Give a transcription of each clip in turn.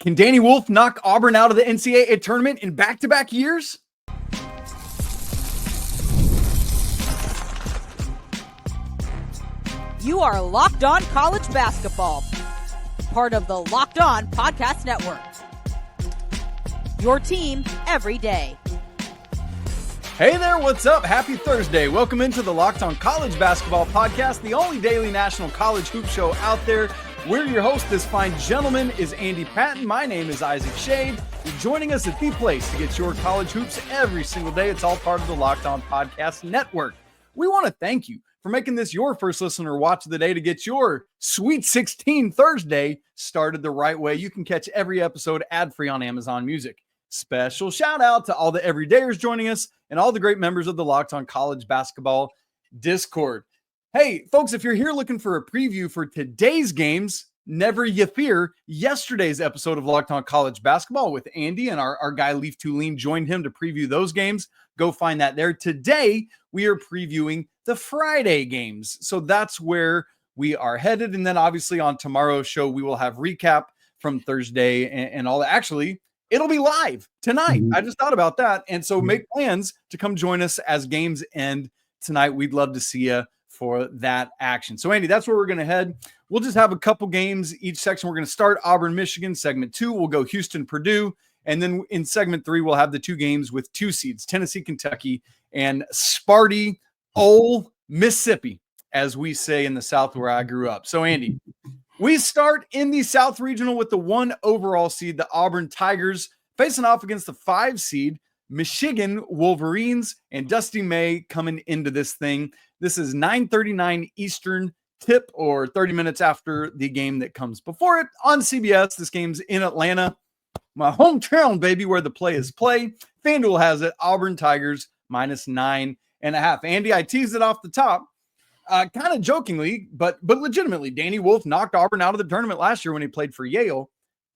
Can Danny Wolf knock Auburn out of the NCAA tournament in back-to-back years? You are Locked On College Basketball, part of the Locked On Podcast Network. Your team every day. Hey there, what's up? Happy Thursday. Welcome into the Locked On College Basketball Podcast, the only daily national college hoop show out there. We're your host. This fine gentleman is Andy Patton. My name is Isaac Schade. You're joining us at the place to get your college hoops every single day. It's all part of the Locked On Podcast Network. We want to thank you for making this your first listener watch of the day to get your Sweet 16 Thursday started the right way. You can catch every episode ad-free on Amazon Music. Special shout out to all the everydayers joining us and all the great members of the Locked On College Basketball Discord. Hey, folks, if you're here looking for a preview for today's games, never you fear. Yesterday's episode of Locked On College Basketball with Andy and our guy Leaf Tulane joined him to preview those games. Go find that there. Today, we are previewing the Friday games. So that's where we are headed. And then obviously on tomorrow's show, we will have recap from Thursday and all that. Actually, it'll be live tonight. I just thought about that. And so make plans to come join us as games end tonight. We'd love to see you for that action. So Andy, that's where we're going to head. We'll just have a couple games each section. We're going to start Auburn, Michigan. Segment 2, we'll go Houston, Purdue. And then in segment 3, we'll have the two games with 2 seeds, Tennessee, Kentucky, and Sparty, Ole Mississippi, as we say in the South where I grew up. So Andy, we start in the South Regional with the 1 overall seed, the Auburn Tigers, facing off against the 5 seed, Michigan Wolverines, and Dusty May coming into this thing. This is 9:39 Eastern tip, or 30 minutes after the game that comes before it on CBS. This game's in Atlanta, my hometown, baby, where the play is play. FanDuel has it, Auburn Tigers -9.5. Andy, I teased it off the top, kind of jokingly, but legitimately. Danny Wolf knocked Auburn out of the tournament last year when he played for Yale,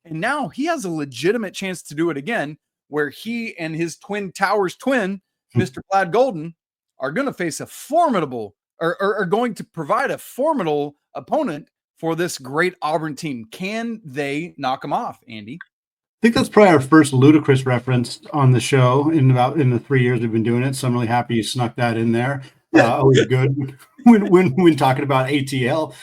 and now he has a legitimate chance to do it again, where he and his Twin Towers twin, Mr. Plaid Golden, are going to face a formidable, or are going to provide a formidable opponent for this great Auburn team. Can they knock him off, Andy? I think that's probably our first ludicrous reference on the show in the 3 years we've been doing it. So I'm really happy you snuck that in there. Always good when talking about ATL.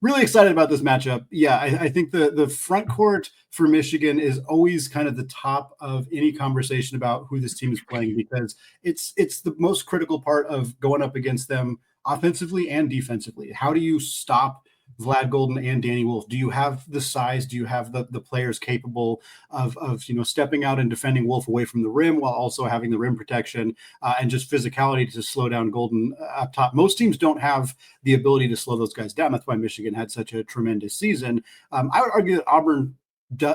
Really excited about this matchup. Yeah, I think the front court for Michigan is always kind of the top of any conversation about who this team is playing, because it's the most critical part of going up against them offensively and defensively. How do you stop Vlad Golden and Danny Wolf? Do you have the size? Do you have the players capable of stepping out and defending Wolf away from the rim while also having the rim protection and just physicality to slow down Golden up top? Most teams don't have the ability to slow those guys down. That's why Michigan had such a tremendous season. I would argue that Auburn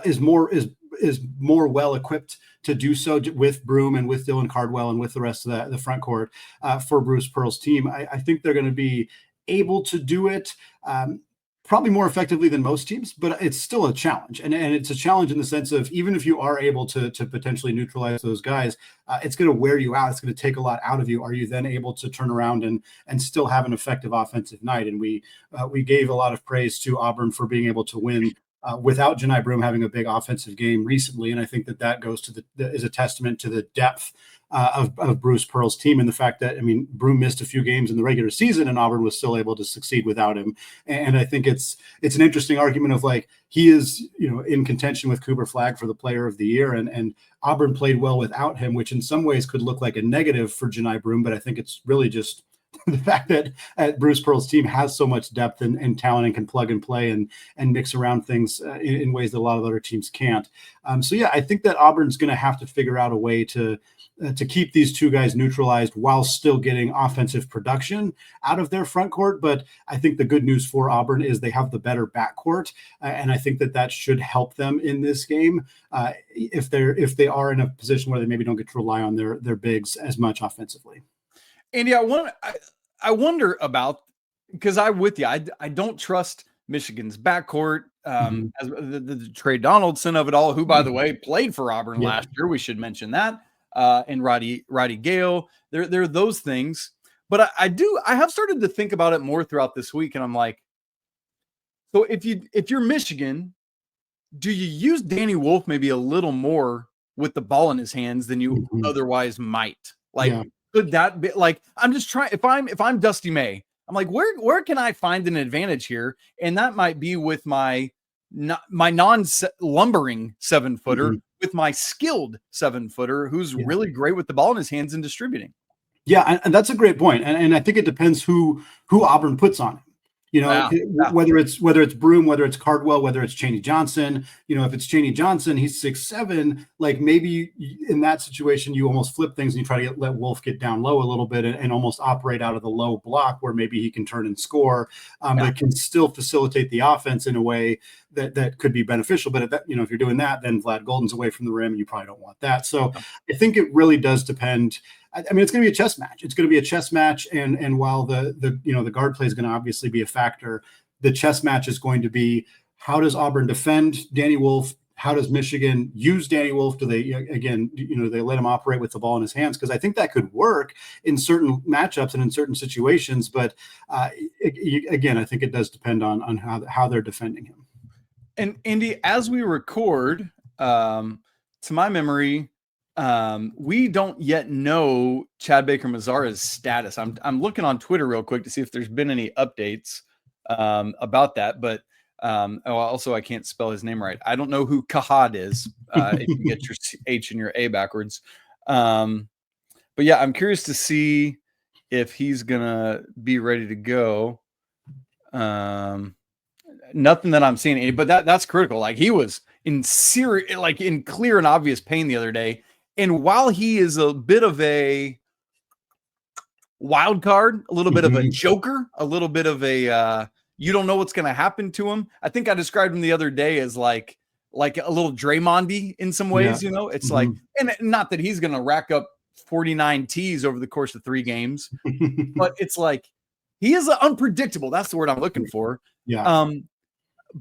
is more well equipped to do so with Broome and with Dylan Cardwell and with the rest of the front court for Bruce Pearl's team. I think they're going to be able to do it probably more effectively than most teams, but it's still a challenge. And it's a challenge in the sense of, even if you are able to potentially neutralize those guys, it's going to wear you out. It's going to take a lot out of you. Are you then able to turn around and still have an effective offensive night? And we gave a lot of praise to Auburn for being able to win without Johni Broome having a big offensive game recently. And I think that goes to is a testament to the depth of Bruce Pearl's team, and the fact that, Broome missed a few games in the regular season and Auburn was still able to succeed without him. And I think it's an interesting argument of, like, he is, in contention with Cooper Flagg for the player of the year, and Auburn played well without him, which in some ways could look like a negative for Johni Broome, but I think it's really just the fact that Bruce Pearl's team has so much depth and talent and can plug and play and mix around things in ways that a lot of other teams can't. So yeah, I think that Auburn's going to have to figure out a way to keep these two guys neutralized while still getting offensive production out of their front court. But I think the good news for Auburn is they have the better backcourt, and I think that should help them in this game if they are in a position where they maybe don't get to rely on their bigs as much offensively. Andy, I wonder about, because I'm with you. I don't trust Michigan's backcourt. As the Trey Donaldson of it all, who, by the way, played for Auburn last year. We should mention that. And Roddy Gale. There are those things. But I have started to think about it more throughout this week, and I'm like, so if you're Michigan, do you use Danny Wolf maybe a little more with the ball in his hands than you otherwise might? Like, could that be like, I'm just trying, if I'm Dusty May, I'm like, where can I find an advantage here? And that might be with my non-lumbering 7-footer with my skilled 7-footer who's really great with the ball in his hands and distributing. Yeah, and that's a great point. And I think it depends who Auburn puts on him. You know, whether it's Broome, whether it's Cardwell, whether it's Chaney Johnson. You know, if it's Chaney Johnson, he's 6'7". Like maybe in that situation, you almost flip things and you try to let Wolf get down low a little bit and almost operate out of the low block where maybe he can turn and score, but can still facilitate the offense in a way that could be beneficial. But if you're doing that, then Vlad Golden's away from the rim, and you probably don't want that. So I think it really does depend. I mean, it's going to be a chess match. It's going to be a chess match, and while the guard play is going to obviously be a factor, the chess match is going to be, how does Auburn defend Danny Wolf? How does Michigan use Danny Wolf? Do they they let him operate with the ball in his hands? Because I think that could work in certain matchups and in certain situations. But again, I think it does depend on how they're defending him. And Andy, as we record, to my memory, we don't yet know Chad Baker-Mazara's status. I'm looking on Twitter real quick to see if there's been any updates about that. But also, I can't spell his name right. I don't know who Kahad is. If you get your H and your A backwards. But yeah, I'm curious to see if he's gonna be ready to go. Nothing that I'm seeing, but that's critical. Like, he was in clear and obvious pain the other day. And while he is a bit of a wild card, a little bit of a joker, a little bit of a you don't know what's going to happen to him. I think I described him the other day as like a little Draymond-y in some ways. You know, it's like, and not that he's going to rack up 49 T's over the course of 3 games, but it's like he is unpredictable. That's the word I'm looking for. Yeah.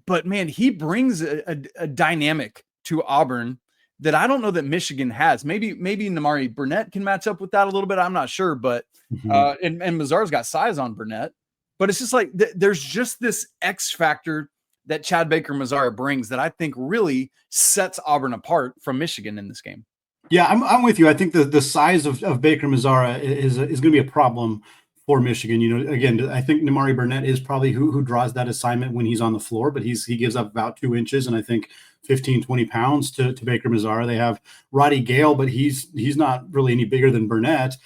But man, he brings a dynamic to Auburn that I don't know that Michigan has. Maybe Namari Burnett can match up with that a little bit. I'm not sure, but and Mazara's got size on Burnett, but it's just like there's just this X factor that Chad Baker-Mazara brings that I think really sets Auburn apart from Michigan in this game. Yeah, I'm with you. I think the size of Baker-Mazara is going to be a problem for Michigan. You know, again, I think Namari Burnett is probably who draws that assignment when he's on the floor, but he gives up about 2 inches and I think 15, 20 pounds to Baker-Mazara. They have Roddy Gale, but he's not really any bigger than Burnett.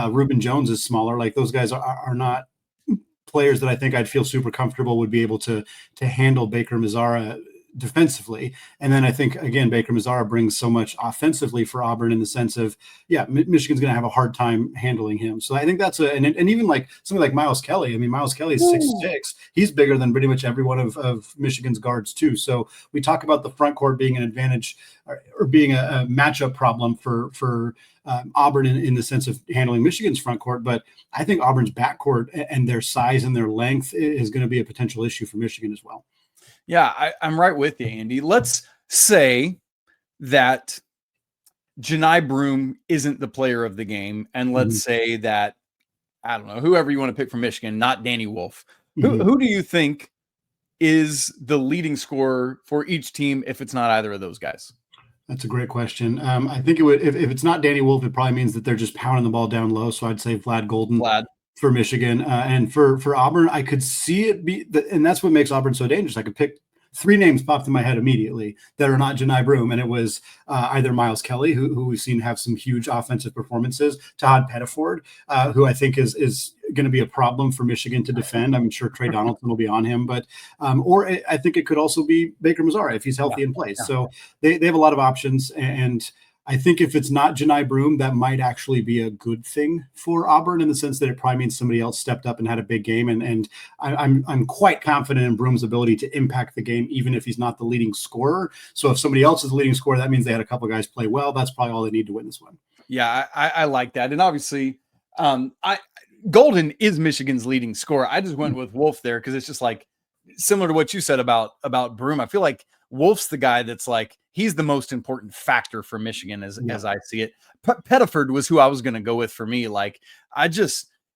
Reuben Jones is smaller. Like, those guys are not players that I think I'd feel super comfortable would be able to handle Baker-Mazara defensively. And then I think, again, Baker-Mazara brings so much offensively for Auburn in the sense of, Michigan's going to have a hard time handling him. So I think that's and even like somebody like Miles Kelly. I mean, Miles Kelly is 6'6". He's bigger than pretty much every one of Michigan's guards too. So we talk about the front court being an advantage or being a matchup problem for Auburn in the sense of handling Michigan's front court. But I think Auburn's backcourt and their size and their length is going to be a potential issue for Michigan as well. Yeah, I'm right with you, Andy. Let's say that Johni Broome isn't the player of the game, and let's say that, I don't know, whoever you want to pick from Michigan, not Danny Wolf. Who do you think is the leading scorer for each team if it's not either of those guys? That's a great question. I think it would, if it's not Danny Wolf, it probably means that they're just pounding the ball down low. So I'd say Vlad Golden. For Michigan, and for Auburn, I could see it be, and that's what makes Auburn so dangerous. I could pick 3 names popped in my head immediately that are not Johni Broome, and it was either Miles Kelly, who we've seen have some huge offensive performances, Todd Pettiford, who I think is going to be a problem for Michigan to defend. I'm sure Trey Donaldson will be on him, but or I think it could also be Baker-Mazara if he's healthy and plays. So they have a lot of options, and I think if it's not Johni Broome, that might actually be a good thing for Auburn in the sense that it probably means somebody else stepped up and had a big game. And I'm quite confident in Broome's ability to impact the game, even if he's not the leading scorer. So if somebody else is the leading scorer, that means they had a couple of guys play well. That's probably all they need to win this one. Yeah, I like that. And obviously, Golden is Michigan's leading scorer. I just went with Wolf there because it's just like similar to what you said about Broome. I feel like Wolf's the guy that's like, he's the most important factor for Michigan as I see it. Pettiford was who I was going to go with for me. Like,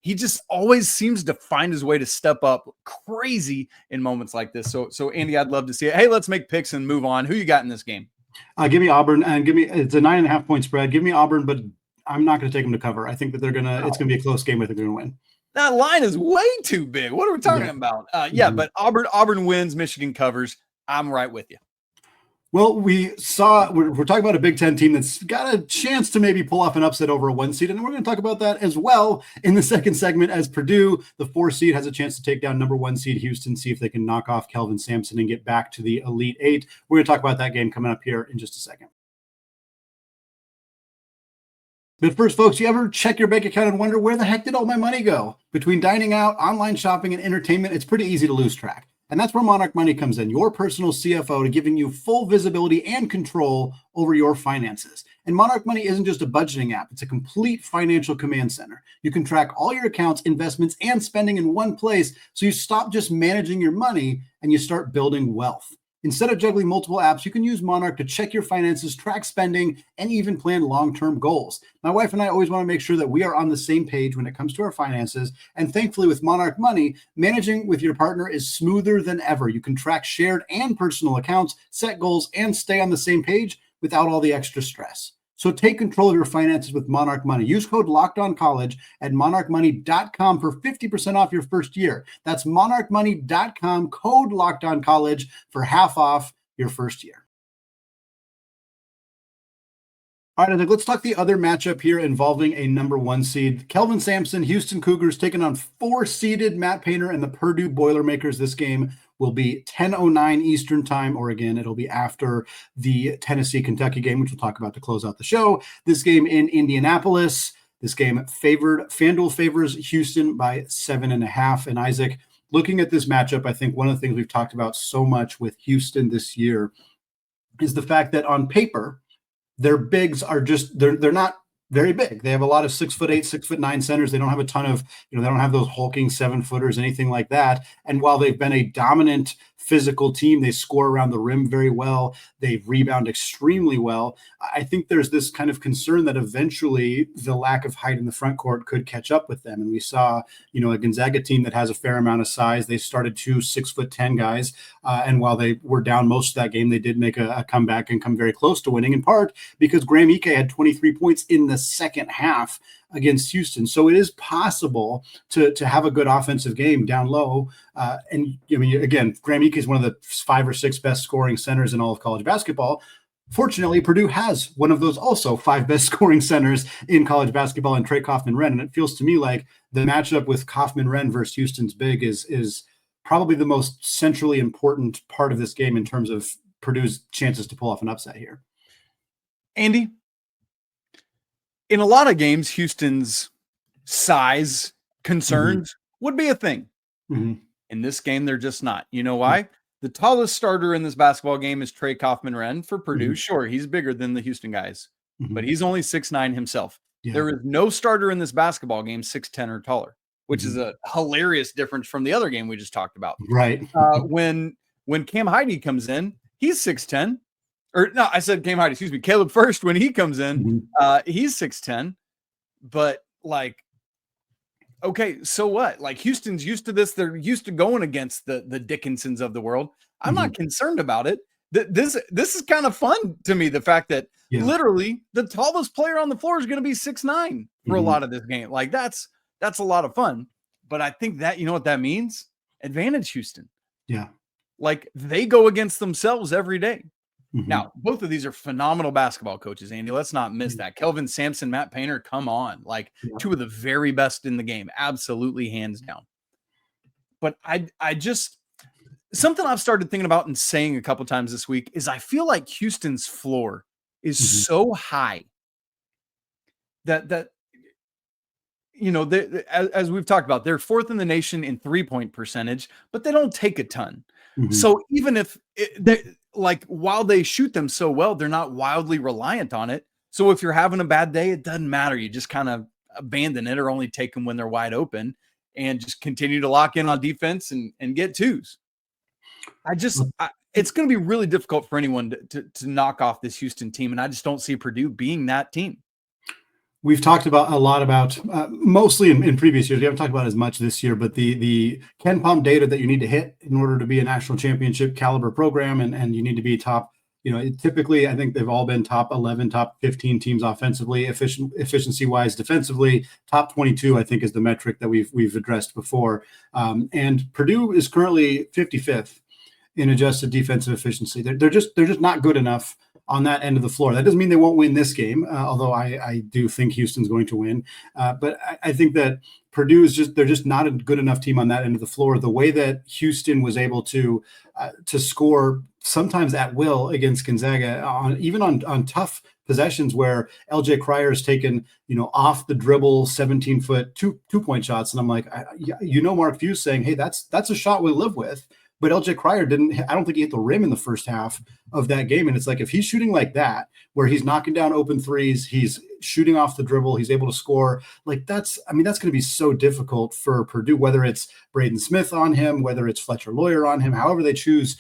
he just always seems to find his way to step up crazy in moments like this. So Andy, I'd love to see it. Hey, let's make picks and move on. Who you got in this game? Give me Auburn, and it's a 9.5 point spread. Give me Auburn, but I'm not going to take them to cover. I think that it's going to be a close game. I think they're going to win. That line is way too big. What are we talking about? But Auburn wins, Michigan covers. I'm right with you. Well, we're talking about a Big Ten team that's got a chance to maybe pull off an upset over a 1 seed, and we're going to talk about that as well in the second segment as Purdue, the 4 seed, has a chance to take down number 1 seed Houston, see if they can knock off Kelvin Sampson and get back to the Elite 8. We're going to talk about that game coming up here in just a second. But first, folks, you ever check your bank account and wonder, where the heck did all my money go? Between dining out, online shopping, and entertainment, it's pretty easy to lose track. And that's where Monarch Money comes in, your personal CFO, to giving you full visibility and control over your finances. And Monarch Money isn't just a budgeting app, it's a complete financial command center. You can track all your accounts, investments, and spending in one place, so you stop just managing your money and you start building wealth. Instead of juggling multiple apps, you can use Monarch to check your finances, track spending, and even plan long-term goals. My wife and I always want to make sure that we are on the same page when it comes to our finances. And thankfully, with Monarch Money, managing with your partner is smoother than ever. You can track shared and personal accounts, set goals, and stay on the same page without all the extra stress. So take control of your finances with Monarch Money. Use code LOCKEDONCollege at monarchmoney.com for 50% off your first year. That's monarchmoney.com, code LOCKEDONCollege for half off your first year. All right, let's talk the other matchup here involving a number 1 seed. Kelvin Sampson, Houston Cougars, taking on 4-seeded Matt Painter and the Purdue Boilermakers. This game will be 10:09 Eastern time, or again, it'll be after the Tennessee-Kentucky game, which we'll talk about to close out the show. This game in Indianapolis. This game FanDuel favors Houston by 7.5. And Isaac, looking at this matchup, I think one of the things we've talked about so much with Houston this year is the fact that on paper, their bigs are just, they're not very big. They have a lot of 6'8", 6'9" centers. They don't have a ton of, they don't have those hulking 7-footers, anything like that. And while they've been a dominant physical team, they score around the rim very well. They rebound extremely well. I think there's this kind of concern that eventually the lack of height in the front court could catch up with them. And we saw, a Gonzaga team that has a fair amount of size. They started 2 6'10" guys. And while they were down most of that game, they did make a comeback and come very close to winning, in part because Graham Ike had 23 points in the second half against Houston. So it is possible to have a good offensive game down low. Again, Graham Ike is one of the 5 or 6 best scoring centers in all of college basketball. Fortunately, Purdue has one of those also 5 best scoring centers in college basketball, and Trey Kaufman-Renn. And it feels to me like the matchup with Kaufman-Renn versus Houston's big is probably the most centrally important part of this game in terms of Purdue's chances to pull off an upset here. Andy, in a lot of games, Houston's size concerns would be a thing. Mm-hmm. In this game, they're just not. You know why? Mm-hmm. The tallest starter in this basketball game is Trey Kaufman-Renn for Purdue. Mm-hmm. Sure, he's bigger than the Houston guys, but he's only 6'9" himself. Yeah. There is no starter in this basketball game 6'10" or taller, which is a hilarious difference from the other game we just talked about. Right. When Cam Heide comes in, he's 6'10". Or no, I said Cam Heide, excuse me. Caleb First, when he comes in, he's 6'10". But okay, so what? Houston's used to this. They're used to going against the Dickinsons of the world. I'm not concerned about it. This is kind of fun to me. The fact that literally the tallest player on the floor is going to be 6'9" for a lot of this game. That's a lot of fun. But I think that, you know what that means? Advantage Houston. Yeah. They go against themselves every day. Now, both of these are phenomenal basketball coaches, Andy. Let's not miss that. Kelvin Sampson, Matt Painter, come on. 2 of the very best in the game. Absolutely, hands down. But I just – something I've started thinking about and saying a couple times this week is I feel like Houston's floor is so high that as we've talked about, they're 4th in the nation in three-point percentage, but they don't take a ton. So even if while they shoot them so well, they're not wildly reliant on it. So if you're having a bad day, it doesn't matter. You just kind of abandon it or only take them when they're wide open and just continue to lock in on defense and get 2s. It's going to be really difficult for anyone to knock off this Houston team. And I just don't see Purdue being that team. We've talked about a lot about mostly in previous years. We haven't talked about as much this year, but the Ken Palm data that you need to hit in order to be a national championship caliber program, and you need to be top. Typically, I think they've all been top 11, top 15 teams offensively, efficiency wise, defensively. Top 22, I think, is the metric that we've addressed before. And Purdue is currently 55th in adjusted defensive efficiency. They're just not good enough on that end of the floor. That doesn't mean they won't win this game, although I do think Houston's going to win. But I think that Purdue they're just not a good enough team on that end of the floor. The way that Houston was able to score sometimes at will against Gonzaga, even on tough possessions where LJ Cryer has taken, off the dribble 17-foot two-point shots. And I'm like, Mark Few's saying, hey, that's a shot we live with. But LJ Cryer I don't think he hit the rim in the first half of that game. And it's like, if he's shooting like that, where he's knocking down open threes, he's shooting off the dribble, he's able to score, that's going to be so difficult for Purdue, whether it's Braden Smith on him, whether it's Fletcher Lawyer on him, however they choose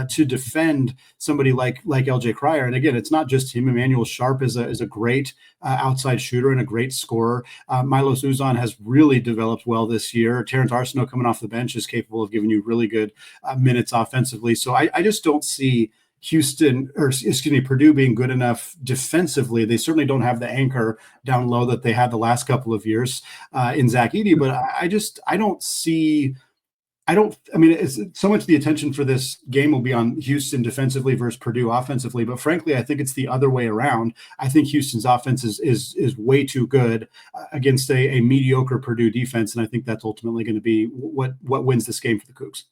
to defend somebody like LJ Cryer. And again, it's not just him. Emmanuel Sharp is a great outside shooter and a great scorer. Milos Uzan has really developed well this year. Terrence Arsenault coming off the bench is capable of giving you really good minutes offensively. So I just don't see Purdue being good enough defensively. They certainly don't have the anchor down low that they had the last couple of years in Zach Edey, but it's so much the attention for this game will be on Houston defensively versus Purdue offensively. But frankly, I think it's the other way around. I think Houston's offense is way too good against a mediocre Purdue defense. And I think that's ultimately going to be what wins this game for the Cougs.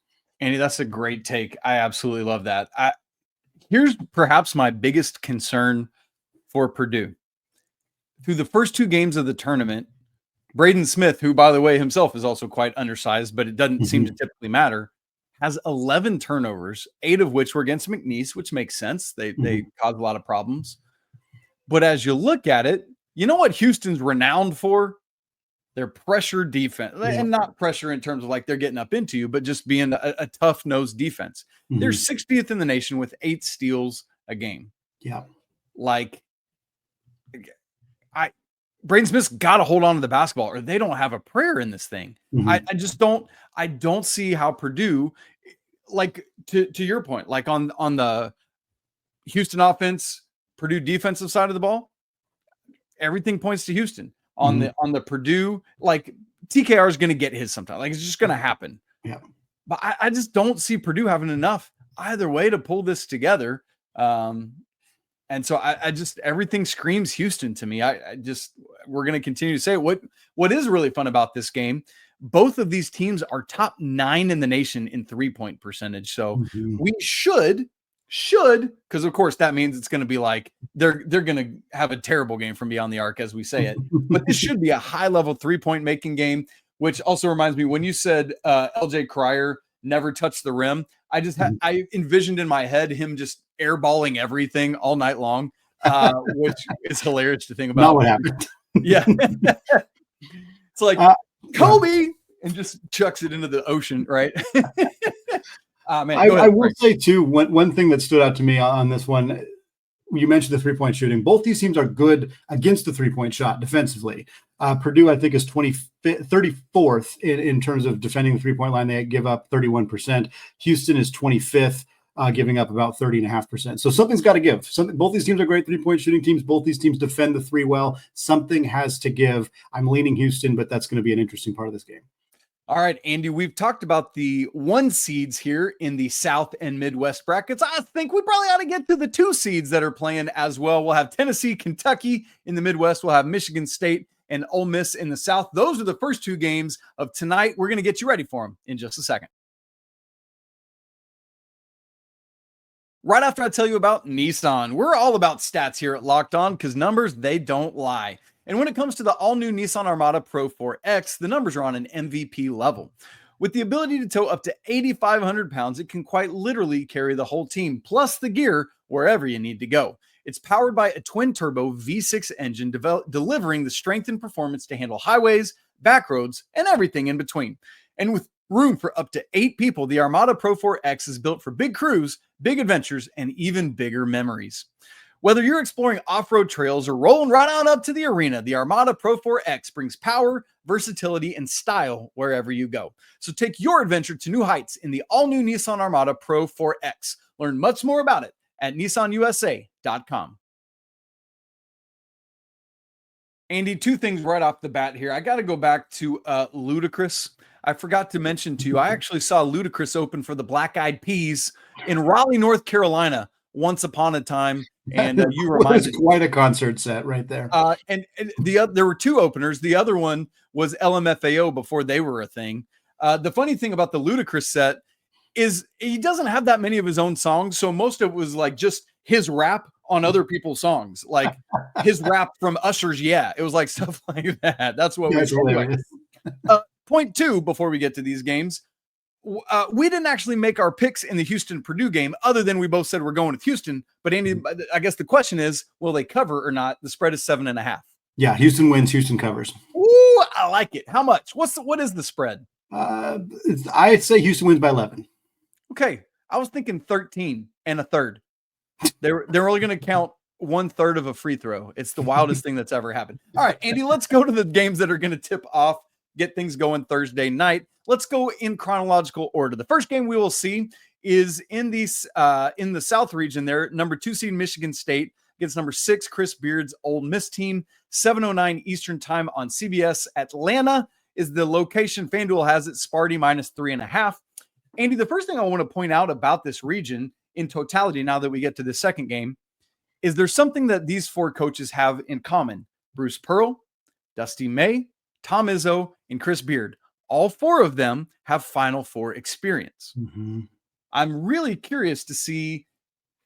Andy, that's a great take. I absolutely love that. Here's perhaps my biggest concern for Purdue. Through the first two games of the tournament, Braden Smith, who, by the way, himself is also quite undersized, but it doesn't seem to typically matter, has 11 turnovers, 8 of which were against McNeese, which makes sense. They cause a lot of problems. But as you look at it, you know what Houston's renowned for? Their pressure defense, and not pressure in terms of like they're getting up into you, but just being a tough-nosed defense. Mm-hmm. They're 60th in the nation with 8 steals a game. Yeah. Braden Smith's got to hold on to the basketball or they don't have a prayer in this thing. Mm-hmm. I don't see how Purdue, like to your point, like on the Houston offense, Purdue defensive side of the ball, everything points to Houston. On the Purdue, like TKR is going to get his sometime. Like it's just going to happen. Yeah. But I just don't see Purdue having enough either way to pull this together. And so I just, everything screams Houston to me. We're going to continue to say what is really fun about this game. Both of these teams are top 9 in the nation in 3-point percentage. So we should, because of course that means it's going to be like they're going to have a terrible game from beyond the arc as we say it, but this should be a high level 3-point making game, which also reminds me when you said LJ Cryer never touched the rim, I envisioned in my head him just airballing everything all night long, which is hilarious to think about. Not what happened. Yeah. It's like Kobe and just chucks it into the ocean, right? Man, I will say too, one thing that stood out to me on this one, you mentioned the 3-point shooting. Both these teams are good against the 3-point shot defensively. Purdue, I think, is 34th in terms of defending the 3-point line. They give up 31%. Houston is 25th, giving up about 30.5%. So something's got to give. Both these teams are great 3-point shooting teams. Both these teams defend the 3 well. Something has to give. I'm leaning Houston, but that's going to be an interesting part of this game. All right, Andy, we've talked about the 1 seeds here in the South and Midwest brackets. I think we probably ought to get to the 2 seeds that are playing as well. We'll have Tennessee, Kentucky in the Midwest. We'll have Michigan State and Ole Miss in the South. Those are the first 2 games of tonight. We're going to get you ready for them in just a second. Right after I tell you about Nissan, we're all about stats here at Locked On because numbers, they don't lie. And when it comes to the all-new Nissan Armada Pro 4X, the numbers are on an MVP level. With the ability to tow up to 8,500 pounds, it can quite literally carry the whole team, plus the gear, wherever you need to go. It's powered by a twin-turbo V6 engine, delivering the strength and performance to handle highways, back roads, and everything in between. And with room for up to 8 people, the Armada Pro 4X is built for big crews, big adventures, and even bigger memories. Whether you're exploring off-road trails or rolling right on up to the arena, the Armada Pro 4X brings power, versatility, and style wherever you go. So take your adventure to new heights in the all-new Nissan Armada Pro 4X. Learn much more about it at nissanusa.com. Andy, two things right off the bat here. I got to go back to Ludacris. I forgot to mention to you, I actually saw Ludacris open for the Black Eyed Peas in Raleigh, North Carolina, once upon a time. And you reminded me. Quite a concert set right there. And there were two openers. The other one was LMFAO before they were a thing. The funny thing about the Ludacris set is he doesn't have that many of his own songs. So most of it was like just his rap on other people's songs, like his rap from Usher's. Yeah, it was like stuff like that. That's what Point two, before we get to these games, we didn't actually make our picks in the Houston Purdue game, other than we both said we're going with Houston. But Andy, I guess the question is, will they cover or not? The spread is 7.5. Yeah, Houston wins. Houston covers. Ooh, I like it. How much? What is the spread? I'd say Houston wins by 11. Okay, I was thinking 13 and a third. They're only going to count 1/3 of a free throw. It's the wildest thing that's ever happened. All right, Andy, let's go to the games that are going to tip off, get things going Thursday night. Let's go in chronological order. The first game we will see is in the South region there. Number 2 seed Michigan State against number 6 Chris Beard's Ole Miss team. 7:09 Eastern time on CBS. Atlanta is the location. FanDuel has it. Sparty -3.5. Andy, the first thing I want to point out about this region in totality, now that we get to the second game, is there something that these four coaches have in common. Bruce Pearl, Dusty May, Tom Izzo, and Chris Beard. All four of them have Final Four experience. Mm-hmm. I'm really curious to see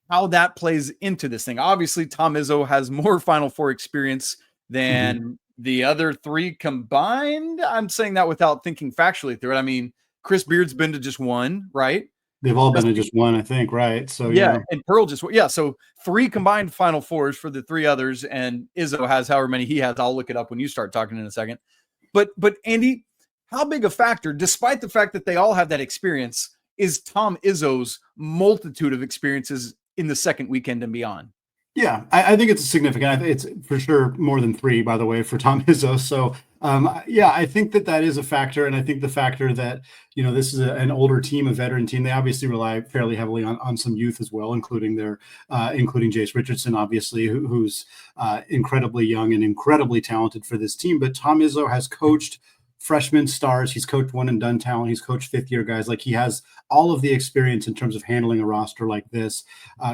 how that plays into this thing. Obviously, Tom Izzo has more Final Four experience than the other three combined. I'm saying that without thinking factually through it. I mean, Chris Beard's been to just one, right? They've all been to just one, I think, right? So yeah, and Pearl just so 3 combined Final Fours for the 3 others, and Izzo has however many he has. I'll look it up when you start talking in a second. But Andy, how big a factor, despite the fact that they all have that experience, is Tom Izzo's multitude of experiences in the second weekend and beyond? Yeah, I think it's significant. It's for sure more than 3, by the way, for Tom Izzo. So, I think that is a factor. And I think the factor that, this is an older team, a veteran team, they obviously rely fairly heavily on some youth as well, including including Jace Richardson, obviously, who's incredibly young and incredibly talented for this team. But Tom Izzo has coached freshman stars. He's coached one and done talent. He's coached fifth-year guys. Like, he has all of the experience in terms of handling a roster like this,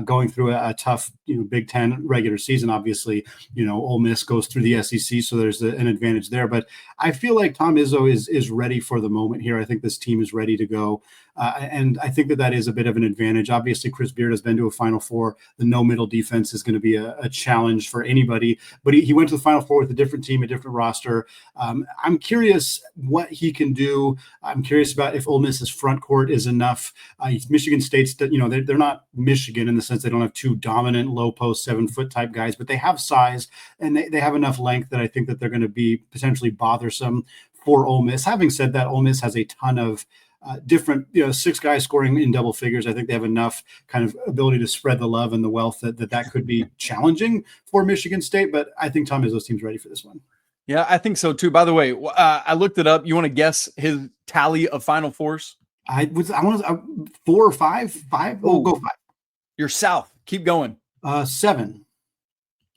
going through a tough, Big Ten regular season. Obviously, Ole Miss goes through the SEC, so there's an advantage there. But I feel like Tom Izzo is ready for the moment here. I think this team is ready to go. And I think that is a bit of an advantage. Obviously, Chris Beard has been to a Final Four. The no-middle defense is going to be a challenge for anybody. But he went to the Final Four with a different team, a different roster. I'm curious what he can do. I'm curious about if Ole Miss's front court is enough. Michigan State's, they're not Michigan in the sense they don't have 2 dominant low-post 7-foot type guys, but they have size and they have enough length that I think that they're going to be potentially bothersome for Ole Miss. Having said that, Ole Miss has a ton of different, 6 guys scoring in double figures. I think they have enough kind of ability to spread the love and the wealth that could be challenging for Michigan State. But I think Tom Izzo's team's ready for this one. Yeah, I think so too. By the way, I looked it up. You want to guess his tally of Final Fours? I want 4 or 5. 5. Oh, go 5. You're south. Keep going. 7.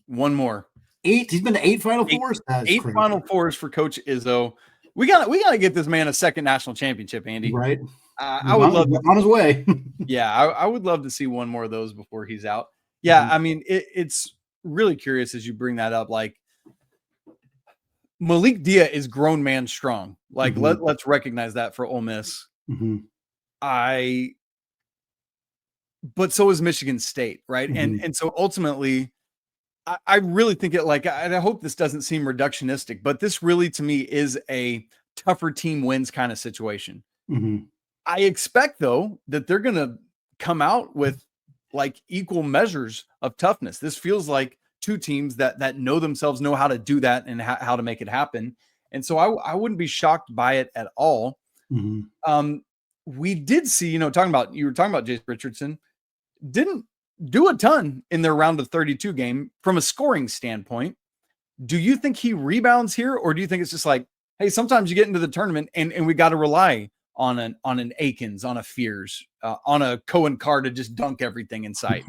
One more. 8. He's been to 8 Final Fours. 8 crazy. Final Fours for Coach Izzo. We gotta get this man a second national championship, Andy. Right. I would love on his way. Yeah, I would love to see one more of those before he's out. Yeah, I mean, it's really curious as you bring that up. Like, Malik Dia is grown man strong. Like, let's recognize that for Ole Miss. But so is Michigan State, right? And so ultimately, I really think it, like, I hope this doesn't seem reductionistic, but this really to me is a tougher team wins kind of situation. I expect though that they're going to come out with like equal measures of toughness. This feels like 2 teams that know themselves, know how to do that and how to make it happen. And so I wouldn't be shocked by it at all. We did see, you were talking about Jace Richardson. Didn't do a ton in their round of 32 game from a scoring standpoint. Do you think he rebounds here, or do you think it's just like, hey, sometimes you get into the tournament and we got to rely on an Akins, on a Fears, on a Cohen Carr to just dunk everything in sight?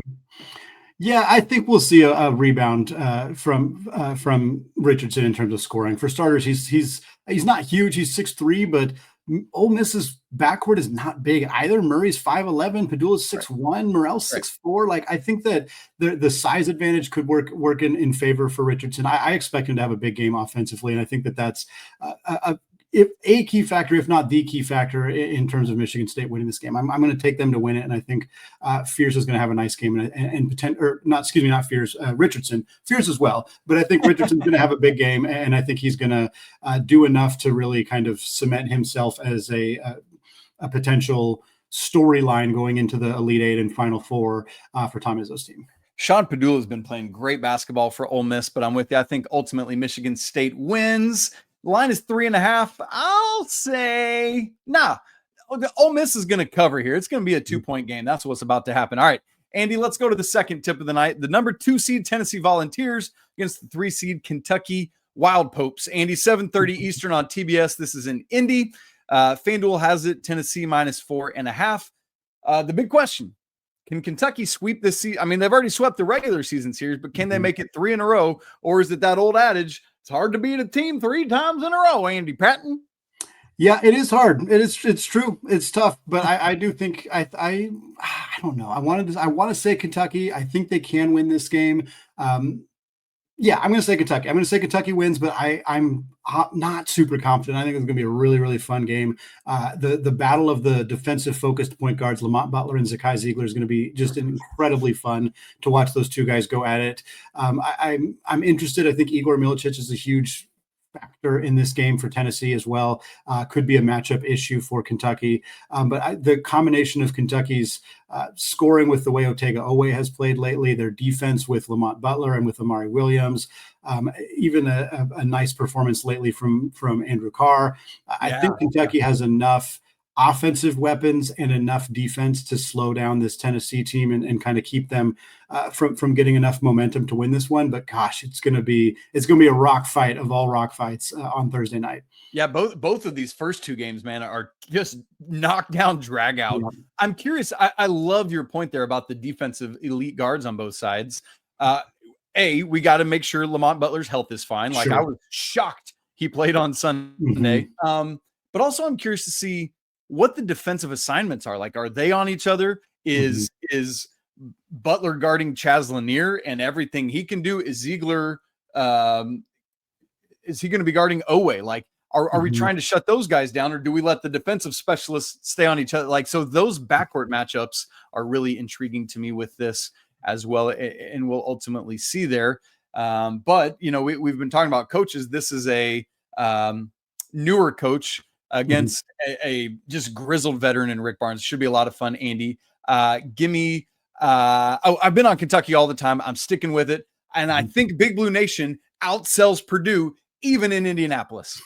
Yeah, I think we'll see a rebound from Richardson in terms of scoring. For starters, he's not huge. He's 6'3", but Ole Miss's backcourt is not big either. Murray's 5'11", Padula's 6'1", Morrell's 6'4". Like, I think that the size advantage could work in favor for Richardson. I expect him to have a big game offensively, and I think that's a key factor, if not the key factor, in terms of Michigan State winning this game. I'm going to take them to win it, and I think Fears is going to have a nice game, not Fears, Richardson, Fears as well. But I think Richardson's going to have a big game, and I think he's going to do enough to really kind of cement himself as a potential storyline going into the Elite Eight and Final Four for Tom Izzo's team. Sean Padula has been playing great basketball for Ole Miss, but I'm with you. I think ultimately Michigan State wins. The line is 3.5. I'll say, the Ole Miss is going to cover here. It's going to be a 2-point game. That's what's about to happen. All right, Andy, let's go to the second tip of the night. The number 2 seed Tennessee Volunteers against the 3 seed Kentucky Wild Popes. Andy, 7:30 Eastern on TBS. This is in Indy. FanDuel has it Tennessee -4.5. The big question: can Kentucky sweep this season? I mean, they've already swept the regular season series, but can they make it 3 in a row, or is it that old adage? It's hard to beat a team 3 times in a row, Andy Patton. Yeah, it is hard. It's true. It's tough, but I do think I don't know. I want to say Kentucky. I think they can win this game. Yeah, I'm going to say Kentucky. I'm going to say Kentucky wins, but I'm not super confident. I think it's going to be a really, really fun game. The battle of the defensive-focused point guards, Lamont, Butler, and Zakai Ziegler, is going to be just incredibly fun to watch those two guys go at it. I'm interested. I think Igor Milicic is a huge factor in this game for Tennessee as well. Could be a matchup issue for Kentucky. But the combination of Kentucky's scoring with the way Otega Owe has played lately, their defense with Lamont Butler and with Amari Williams, even a nice performance lately from Andrew Carr. I think Kentucky has enough offensive weapons and enough defense to slow down this Tennessee team and kind of keep them from getting enough momentum to win this one. But gosh, it's going to be a rock fight of all rock fights on Thursday night. Yeah, both of these first 2 games, man, are just knockdown, drag out. Yeah. I'm curious. I love your point there about the defensive elite guards on both sides. We got to make sure Lamont Butler's health is fine. Like, sure. I was shocked he played on Sunday. Mm-hmm. But also I'm curious to see what the defensive assignments are. Like, are they on each other? Is Butler guarding Chaz Lanier and everything he can do? Is Ziegler, is he going to be guarding Owe? Like, are we trying to shut those guys down, or do we let the defensive specialists stay on each other? Like, so those backcourt matchups are really intriguing to me with this as well. And we'll ultimately see there. But, we've been talking about coaches. This is a newer coach against a just grizzled veteran in Rick Barnes. Should be a lot of fun, Andy. I've been on Kentucky all the time. I'm sticking with it. And I think Big Blue Nation outsells Purdue even in Indianapolis.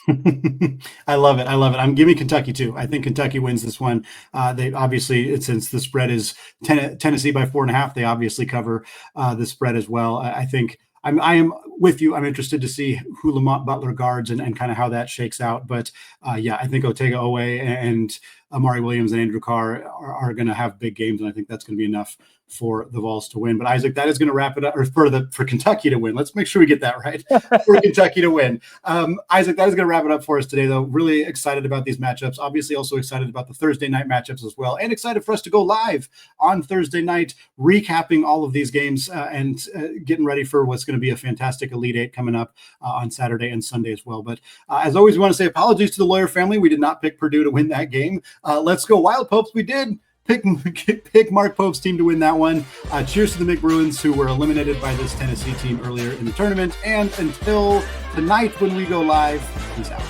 I love it. I'm giving Kentucky too. I think Kentucky wins this one. They obviously, since the spread is Tennessee by 4.5, they obviously cover the spread as well. I think I am with you. I'm interested to see who Lamont Butler guards and kind of how that shakes out. But I think Otega Owe and Amari Williams and Andrew Carr are going to have big games, and I think that's going to be enough for the Vols to win. But Isaac, that is going to wrap it up, or for Kentucky to win. Let's make sure we get that right. For Kentucky to win. Isaac, that is going to wrap it up for us today, though. Really excited about these matchups. Obviously, also excited about the Thursday night matchups as well, and excited for us to go live on Thursday night, recapping all of these games and getting ready for what's going to be a fantastic Elite Eight coming up on Saturday and Sunday as well. But as always, we want to say apologies to the Lawyer family. We did not pick Purdue to win that game. Let's go Wild Popes. We did pick Mark Pope's team to win that one. Cheers to the McBruins, who were eliminated by this Tennessee team earlier in the tournament. And until tonight when we go live, peace out.